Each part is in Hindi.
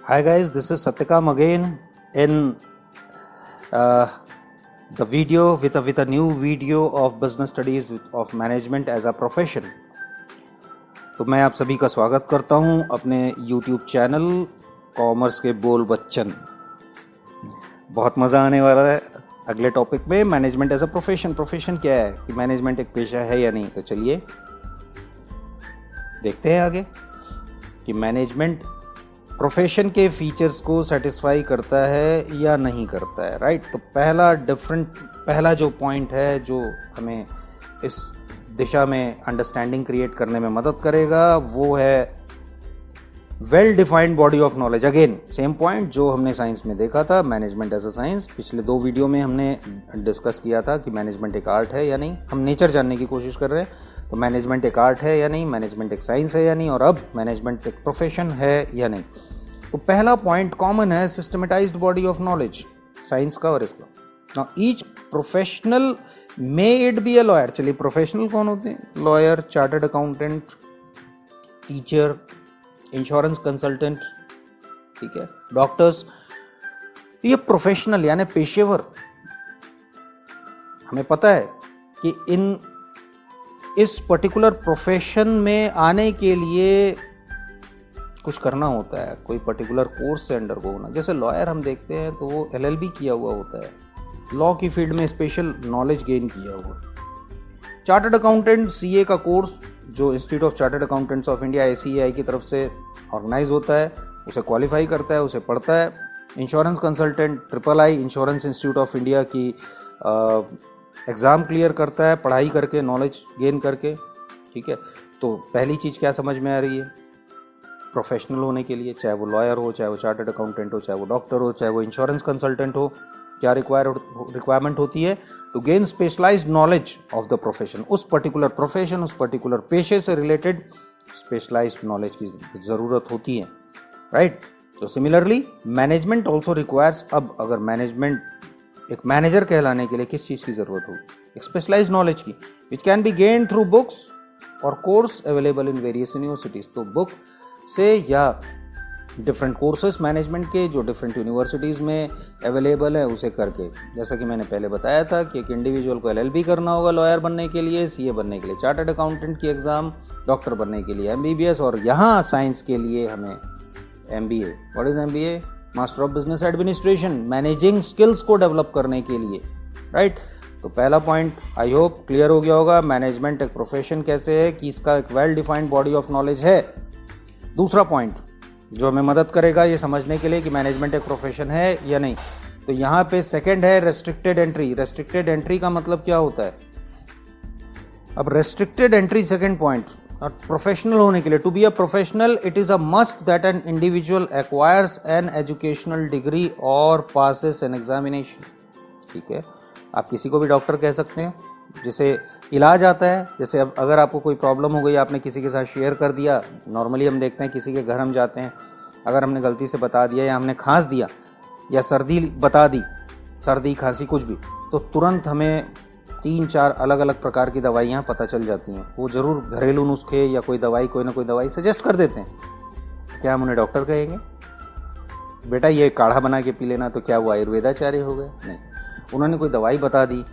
Hi guys, this is Satyakam again in the video with a new video of business studies of management as a profession. तो मैं आप सभी का स्वागत करता हूं अपने YouTube चैनल कॉमर्स के बोल बच्चन। बहुत मज़ा आने वाला है अगले टॉपिक में, management as a profession. Profession क्या है कि मैनेजमेंट एक पेशा है या नहीं। तो चलिए देखते हैं आगे कि मैनेजमेंट प्रोफेशन के फीचर्स को सेटिस्फाई करता है या नहीं करता है, राइट। तो पहला जो पॉइंट है जो हमें इस दिशा में अंडरस्टैंडिंग क्रिएट करने में मदद करेगा वो है well defined body of knowledge. Again same point जो हमने साइंस में देखा था, मैनेजमेंट एज अ साइंस। पिछले 2 वीडियो में हमने डिस्कस किया था कि मैनेजमेंट एक आर्ट है या नहीं। हम नेचर जानने की कोशिश कर रहे हैं तो मैनेजमेंट एक आर्ट है या नहीं, मैनेजमेंट एक साइंस है या नहीं, और अब मैनेजमेंट एक प्रोफेशन है या नहीं। तो पहला पॉइंट कॉमन है, systematised body of knowledge, science का और इसका। Now each professional may it be a lawyer. चलिए प्रोफेशनल कौन होते हैं? Lawyer, chartered accountant, teacher, insurance consultant, ठीक है, डॉक्टर्स। ये प्रोफेशनल यानी पेशेवर। हमें पता है कि इस पर्टिकुलर प्रोफेशन में आने के लिए कुछ करना होता है, कोई पर्टिकुलर कोर्स से अंडरगो होना। जैसे लॉयर हम देखते हैं तो वो LLB किया हुआ होता है, लॉ की फील्ड में स्पेशल नॉलेज गेन किया हुआ। चार्टर्ड अकाउंटेंट CA का कोर्स जो institute of chartered accountants of India ACAI की तरफ से ऑर्गेनाइज होता है, उसे क्वालिफाई करता है, उसे पढ़ता है। Insurance consultant III insurance institute of India की एग्ज़ाम क्लियर करता है, पढ़ाई करके, नॉलेज गेन करके, ठीक है। तो पहली चीज़ क्या समझ में आ रही है? प्रोफेशनल होने के लिए, चाहे वो लॉयर हो, चाहे वो चार्टर्ड अकाउंटेंट हो, चाहे वो डॉक्टर हो, चाहे वो इंश्योरेंस कंसल्टेंट हो, क्या रिक्वायरमेंट होती है? To gain specialised knowledge of the profession. उस पर्टिकुलर प्रोफेशन, उस पर्टिकुलर पेशे से रिलेटेड स्पेशलाइज्ड नॉलेज की ज़रूरत होती है, राइट। तो सिमिलरली मैनेजमेंट ऑल्सो रिक्वायर्स, अब अगर मैनेजमेंट एक मैनेजर कहलाने के लिए किस चीज़ की ज़रूरत होगी? एक स्पेशलाइज्ड नॉलेज की, which can be gain through books और course available in various universities. तो बुक से या डिफरेंट कोर्सेस मैनेजमेंट के जो डिफरेंट यूनिवर्सिटीज़ में अवेलेबल है उसे करके, जैसा कि मैंने पहले बताया था कि एक इंडिविजुअल को LLB करना होगा लॉयर बनने के लिए, CA बनने के लिए चार्टर्ड अकाउंटेंट की एग्ज़ाम, डॉक्टर बनने के लिए MBBS, और यहाँ साइंस के लिए हमें MBA। What is MBA? Master of business administration, managing skills को डेवलप करने के लिए, राइट। तो पहला पॉइंट आई होप क्लियर हो गया होगा, मैनेजमेंट एक प्रोफेशन कैसे है कि इसका एक well defined body of knowledge है। दूसरा पॉइंट जो हमें मदद करेगा ये समझने के लिए कि मैनेजमेंट एक प्रोफेशन है या नहीं, तो यहाँ पे सेकंड है रेस्ट्रिक्टेड एंट्री। रेस्ट्रिक्टेड एंट्री का मतलब क्या होता है? अब रेस्ट्रिक्टेड एंट्री सेकंड पॉइंट, और प्रोफेशनल होने के लिए, to be a professional it is a must that an individual acquires an educational degree और पासेस एन एग्जामिनेशन, ठीक है। आप किसी को भी डॉक्टर कह सकते हैं, जिसे इलाज आता है। जैसे अब अगर आपको कोई प्रॉब्लम हो गई, आपने किसी के साथ शेयर कर दिया, नॉर्मली हम देखते हैं किसी के घर हम जाते हैं, अगर हमने गलती से बता दिया या हमने खांस दिया या सर्दी बता दी, सर्दी खांसी कुछ भी, तो तुरंत हमें 3-4 अलग अलग प्रकार की दवाइयाँ पता चल जाती हैं। वो ज़रूर घरेलू नुस्खे या कोई दवाई, कोई ना कोई दवाई सजेस्ट कर देते हैं। क्या हम उन्हें डॉक्टर कहेंगे? बेटा ये काढ़ा बना के पी लेना, तो क्या वो आयुर्वेदाचार्य हो गए? नहीं। उन्होंने कोई दवाई बता दी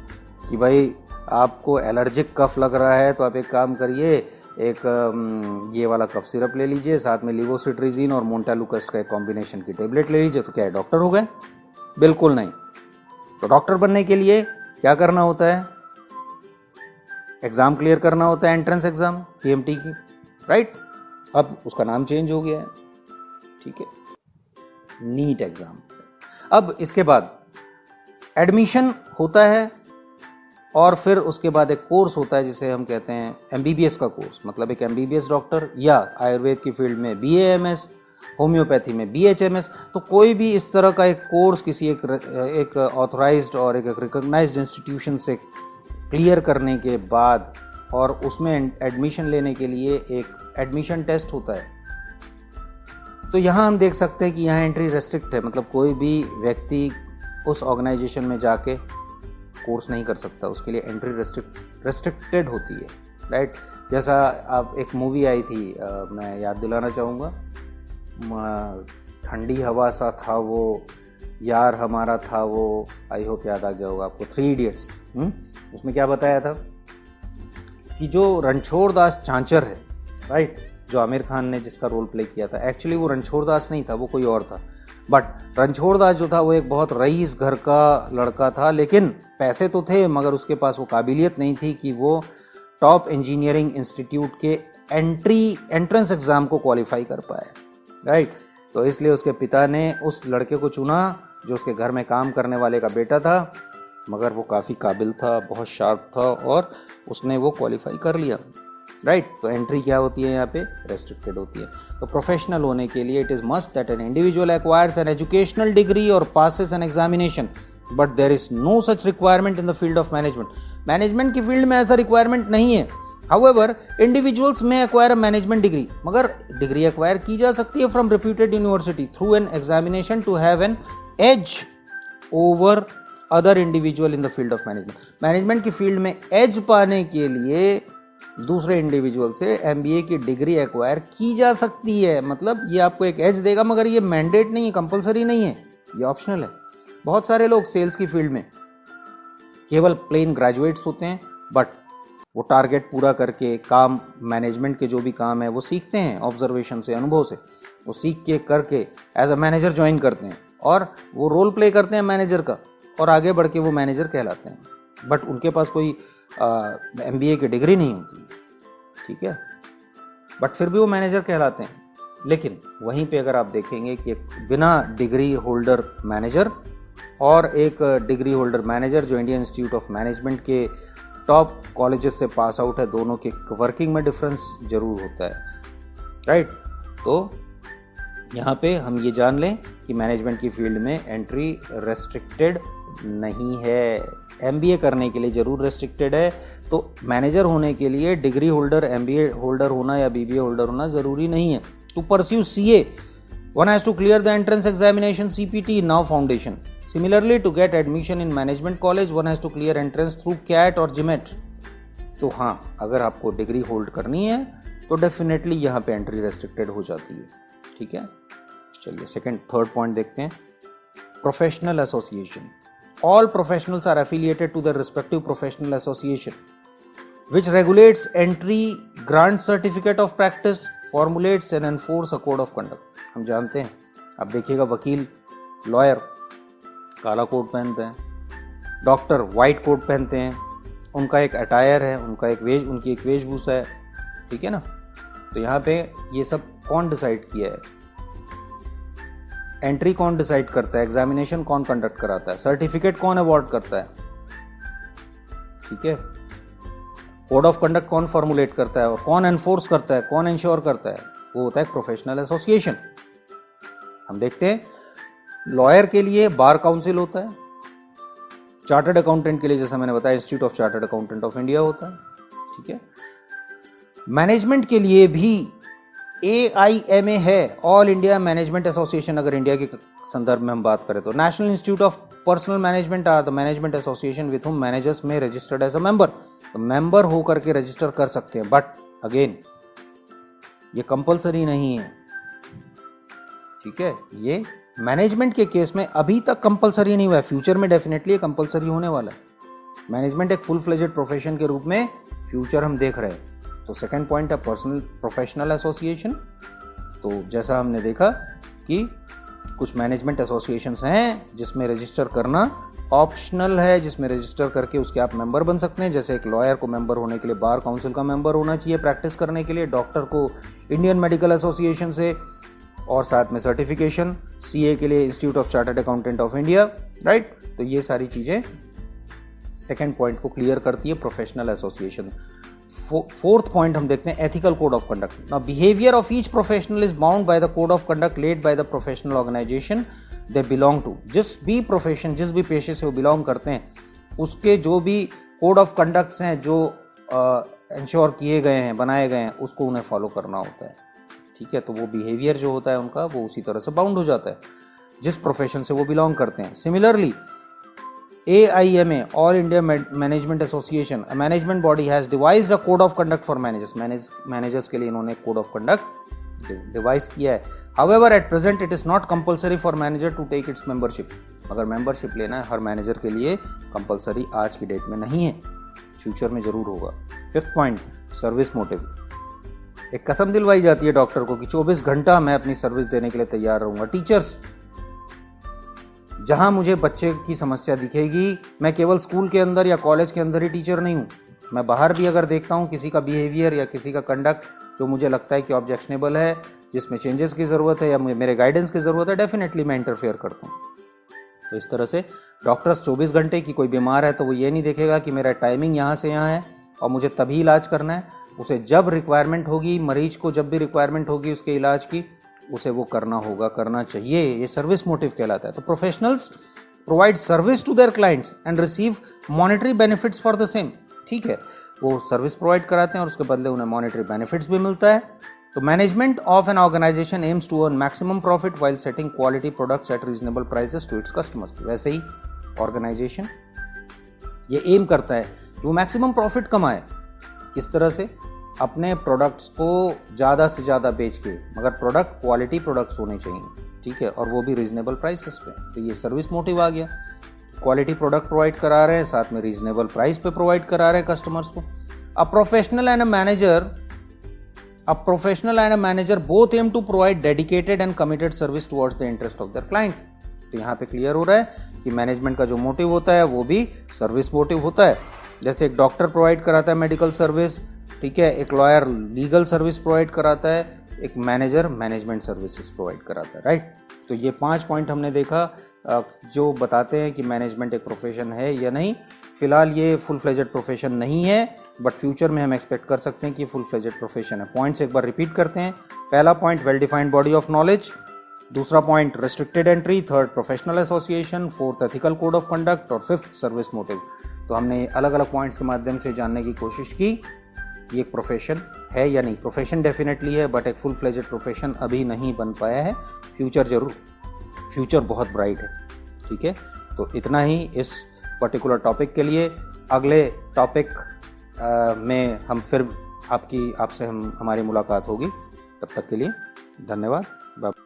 कि भाई आपको एलर्जिक कफ लग रहा है तो आप एक काम करिए, एक ये वाला कफ सिरप ले लीजिए, साथ में लिवोसिट्रिजिन और मोंटालुकस्ट का एक कॉम्बिनेशन की टेबलेट ले लीजिए। तो क्या है, डॉक्टर हो गए? बिल्कुल नहीं। तो डॉक्टर बनने के लिए क्या करना होता है? एग्ज़ाम क्लियर करना होता है, एंट्रेंस एग्ज़ाम PMT की, राइट। अब उसका नाम चेंज हो गया है, ठीक है, नीट एग्ज़ाम। अब इसके बाद एडमिशन होता है और फिर उसके बाद एक कोर्स होता है जिसे हम कहते हैं MBBS का कोर्स। मतलब एक MBBS डॉक्टर, या आयुर्वेद की फील्ड में BAMS, होम्योपैथी में BHMS। तो कोई भी इस तरह का एक कोर्स किसी एक ऑथराइज्ड और एक रिकॉग्नाइज्ड इंस्टीट्यूशन से क्लियर करने के बाद, और उसमें एडमिशन लेने के लिए एक एडमिशन टेस्ट होता है। तो यहाँ हम देख सकते हैं कि यहाँ एंट्री रेस्ट्रिक्ट है, मतलब कोई भी व्यक्ति उस ऑर्गेनाइजेशन में जाके कोर्स नहीं कर सकता, उसके लिए एंट्री रेस्ट्रिक्टेड होती है, राइट। जैसा आप एक मूवी आई थी, मैं याद दिलाना चाहूँगा, ठंडी हवा सा था वो, यार हमारा था वो, आई होप याद आ गया होगा आपको, 3 इडियट्स। उसमें क्या बताया था कि जो रणछोड़ दास चांचर है, राइट, जो आमिर खान ने जिसका रोल प्ले किया था, एक्चुअली वो रणछोड़ दास नहीं था, वो कोई और था। बट रणछोड़ दास जो था वो एक बहुत रईस घर का लड़का था, लेकिन पैसे तो थे मगर उसके पास वो काबिलियत नहीं थी कि वो टॉप इंजीनियरिंग इंस्टीट्यूट के एंट्रेंस एग्जाम को क्वालिफाई कर पाए, राइट। तो इसलिए उसके पिता ने उस लड़के को चुना जो उसके घर में काम करने वाले का बेटा था, मगर वो काफ़ी काबिल था, बहुत शार्प था और उसने वो क्वालिफाई कर लिया, राइट। तो एंट्री क्या होती है यहाँ पे, रेस्ट्रिक्टेड होती है। तो प्रोफेशनल होने के लिए it is must that an individual acquires an educational degree और passes an examination, but there is no such requirement in the field of management. Management की फील्ड में ऐसा रिक्वायरमेंट नहीं है। हाउएवर इंडिविजुअल्स में एक्वायर अ मैनेजमेंट डिग्री, मगर डिग्री एक्वायर की जा सकती है from reputed university through an examination to have an edge over other individual in the field of management. Management की फील्ड में एज पाने के लिए दूसरे इंडिविजुअल से एमबीए की डिग्री एक्वायर की जा सकती है। मतलब ये आपको एक एज देगा, मगर ये मैंडेट नहीं है, कंपलसरी नहीं है, ये ऑप्शनल है। बहुत सारे लोग सेल्स की फील्ड में केवल प्लेन ग्रेजुएट्स होते हैं, बट वो टारगेट पूरा करके काम, मैनेजमेंट के जो भी काम है वो सीखते हैं ऑब्जर्वेशन से, अनुभव से, वो सीख के करके एज अ मैनेजर ज्वाइन करते हैं और वो रोल प्ले करते हैं मैनेजर का और आगे बढ़ के वो मैनेजर कहलाते हैं। बट उनके पास कोई एमबीए की डिग्री नहीं होती, ठीक है, बट फिर भी वो मैनेजर कहलाते हैं। लेकिन वहीं पे अगर आप देखेंगे कि एक बिना डिग्री होल्डर मैनेजर और एक डिग्री होल्डर मैनेजर जो इंडियन इंस्टीट्यूट ऑफ मैनेजमेंट के टॉप कॉलेजेस से पास आउट है, दोनों के वर्किंग में डिफरेंस जरूर होता है, राइट। तो यहाँ पे हम ये जान लें कि मैनेजमेंट की फील्ड में एंट्री रेस्ट्रिक्टेड नहीं है। एमबीए करने के लिए जरूर रेस्ट्रिक्टेड है। तो मैनेजर होने के लिए डिग्री होल्डर, एमबीए होल्डर होना या बीबीए होल्डर होना जरूरी नहीं है। To pursue CA one has to clear the entrance examination CPT, now foundation. Similarly, to get admission in management college one has to clear entrance through CAT और GMAT। तो हाँ, अगर आपको डिग्री होल्ड करनी है तो डेफिनेटली यहाँ पे एंट्री रेस्ट्रिक्टेड हो जाती है, ठीक है। चलिए थर्ड पॉइंट देखते हैं। Professional association. All professionals are affiliated to their respective professional association, which regulates entry, grants certificate of practice, formulates and enforce a code of conduct। हम जानते हैं, अब देखिएगा वकील, लॉयर काला कोट पहनते हैं, डॉक्टर वाइट कोट पहनते हैं, उनका एक अटायर है, उनकी एक वेशभूषा है, ठीक है ना। तो यहाँ पे ये सब कौन डिसाइड किया है? एंट्री कौन डिसाइड करता है, एग्जामिनेशन कौन कंडक्ट कराता है, सर्टिफिकेट कौन अवॉर्ड करता है, ठीक है, कोड ऑफ कंडक्ट कौन फॉर्मुलेट करता है और कौन एनफोर्स करता है, कौन इंश्योर करता है, वो होता है प्रोफेशनल एसोसिएशन। हम देखते हैं, लॉयर के लिए बार काउंसिल होता है, चार्टर्ड अकाउंटेंट के लिए जैसा मैंने बताया institute of chartered accountant of India होता है, ठीक है। मैनेजमेंट के लिए भी AIMA है, ऑल इंडिया मैनेजमेंट एसोसिएशन। अगर इंडिया के संदर्भ में हम बात करें तो national institute of personnel management are the management association with whom managers में रजिस्टर्ड एज अ मेंबर। तो मेंबर होकर के रजिस्टर कर सकते हैं, बट अगेन ये कंपलसरी नहीं है, ठीक है। ये मैनेजमेंट के केस में अभी तक कंपलसरी नहीं हुआ है, फ्यूचर में डेफिनेटली कंपलसरी होने वाला है। मैनेजमेंट एक फुल फ्लेजेड प्रोफेशन के रूप में फ्यूचर हम देख रहे हैं। तो सेकंड पॉइंट है प्रोफेशनल एसोसिएशन। तो जैसा हमने देखा कि कुछ मैनेजमेंट एसोसिएशंस हैं जिसमें रजिस्टर करना ऑप्शनल है, जिसमें रजिस्टर करके उसके आप मेंबर बन सकते हैं। जैसे एक लॉयर को मेंबर होने के लिए बार काउंसिल का मेंबर होना चाहिए प्रैक्टिस करने के लिए, डॉक्टर को इंडियन मेडिकल एसोसिएशन से, और साथ में सर्टिफिकेशन, सीए के लिए institute of chartered accountant of India, right. तो ये सारी चीज़ें सेकेंड पॉइंट को क्लियर करती है प्रोफेशनल एसोसिएशन। फोर्थ पॉइंट हम देखते हैं, ethical code of conduct. Now behaviour of each professional is bound by the code of conduct laid by the professional organisation they belong to. जिस भी प्रोफेशन, जिस भी पेशे से वो बिलोंग करते हैं, उसके जो भी कोड ऑफ कंडक्ट्स हैं जो इंश्योर किए गए हैं, बनाए गए हैं, उसको उन्हें फॉलो करना होता है, ठीक है। तो वो बिहेवियर जो होता है उनका, वो उसी तरह से बाउंड हो जाता है जिस प्रोफेशन से वो बिलोंग करते हैं। Similarly AIMA, All India Management Association, a management body has devised a code of conduct for managers। Managers के लिए इन्होंने कोड ऑफ कंडक्ट डिवाइस किया है। However at present it is not compulsory for manager to take its membership. अगर मेंबरशिप लेना है हर मैनेजर के लिए कंपलसरी आज की डेट में नहीं है, फ्यूचर में जरूर होगा। 5th point, service motive. एक कसम दिलवाई जाती है डॉक्टर को कि 24 घंटा मैं अपनी सर्विस देने के लिए तैयार रहूंगा। टीचर्स, जहां मुझे बच्चे की समस्या दिखेगी, मैं केवल स्कूल के अंदर या कॉलेज के अंदर ही टीचर नहीं हूं, मैं बाहर भी अगर देखता हूं किसी का बिहेवियर या किसी का कंडक्ट जो मुझे लगता है कि ऑब्जेक्शनेबल है, जिसमें चेंजेस की ज़रूरत है या मेरे गाइडेंस की ज़रूरत है, डेफिनेटली मैं इंटरफेयर करता हूँ। तो इस तरह से डॉक्टर्स 24 घंटे की कोई बीमार है तो वो ये नहीं देखेगा कि मेरा टाइमिंग यहाँ से यहाँ है और मुझे तभी इलाज करना है। उसे जब रिक्वायरमेंट होगी, मरीज को जब भी रिक्वायरमेंट होगी उसके इलाज की, उसे वो करना होगा, करना चाहिए। ये सर्विस मोटिव कहलाता है। तो professionals provide service to their clients and receive monetary benefits for the same. ठीक है, वो सर्विस प्रोवाइड कराते हैं और उसके बदले उन्हें मॉनेटरी बेनिफिट्स भी मिलता है। तो management of an organisation aims to earn maximum profit while setting quality products at reasonable prices to its customers. वैसे ही ऑर्गेनाइजेशन ये एम करता है कि वो मैक्सिमम प्रॉफिट कमाए। किस तरह से? अपने प्रोडक्ट्स को ज़्यादा से ज़्यादा बेच के, मगर प्रोडक्ट क्वालिटी प्रोडक्ट्स होने चाहिए, ठीक है, और वो भी रीजनेबल प्राइसेस पे। तो ये सर्विस मोटिव आ गया, क्वालिटी प्रोडक्ट प्रोवाइड करा रहे हैं, साथ में रीजनेबल प्राइस पे प्रोवाइड करा रहे हैं कस्टमर्स को। A professional and a manager both aim to provide dedicated and committed service towards the interest of their client. तो यहाँ पे क्लियर हो रहा है कि मैनेजमेंट का जो मोटिव होता है वो भी सर्विस मोटिव होता है। जैसे एक डॉक्टर प्रोवाइड कराता है मेडिकल सर्विस, ठीक है, एक लॉयर लीगल सर्विस प्रोवाइड कराता है, एक मैनेजर मैनेजमेंट सर्विसेज प्रोवाइड कराता है, राइट। तो ये 5 पॉइंट हमने देखा जो बताते हैं कि मैनेजमेंट एक प्रोफेशन है या नहीं। फिलहाल ये फुल फ्लेजेड प्रोफेशन नहीं है, बट फ्यूचर में हम एक्सपेक्ट कर सकते हैं कि फुल फ्लेजेड प्रोफेशन है। पॉइंट्स एक बार रिपीट करते हैं। पहला point, well defined body of knowledge. दूसरा point, restricted entry. Third, professional association. Fourth, ethical code of conduct. और 5th, सर्विस मोटिव। तो हमने अलग अलग पॉइंट्स के माध्यम से जानने की कोशिश की ये एक प्रोफेशन है या नहीं। प्रोफेशन डेफिनेटली है, बट एक फुल फ्लेजेड प्रोफेशन अभी नहीं बन पाया है। फ्यूचर जरूर, फ्यूचर बहुत ब्राइट है, ठीक है। तो इतना ही इस पर्टिकुलर टॉपिक के लिए। अगले टॉपिक में हम फिर हमारी मुलाकात होगी। तब तक के लिए धन्यवाद। बाय।